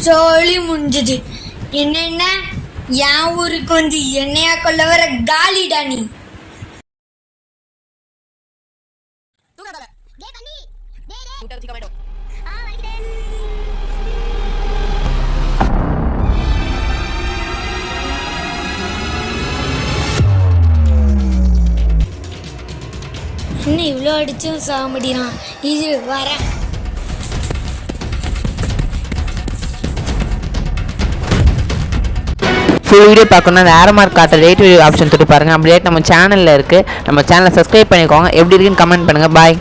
சோழி முடிஞ்சது. என்னென்ன என் ஊருக்கு வந்து என்னையா கொள்ள வர காலிடா நீ. இன்னும் இவ்வளோ அடிச்சும் சாக முடியும். இது வரேன். ஃபுல் வீடியோ பார்க்கணுன்னா அந்த ஏரோ மார்க் காட்டுற ரேட் வீடியோ ஆப்ஷன் தொட்டு பாருங்கள். அப்படியே நம்ம சேனலில் இருக்குது. நம்ம சேனலை சப்ஸ்கிரைப் பண்ணிக்கோங்க. எப்படி இருக்குன்னு கமெண்ட் பண்ணுங்கள். பாய்.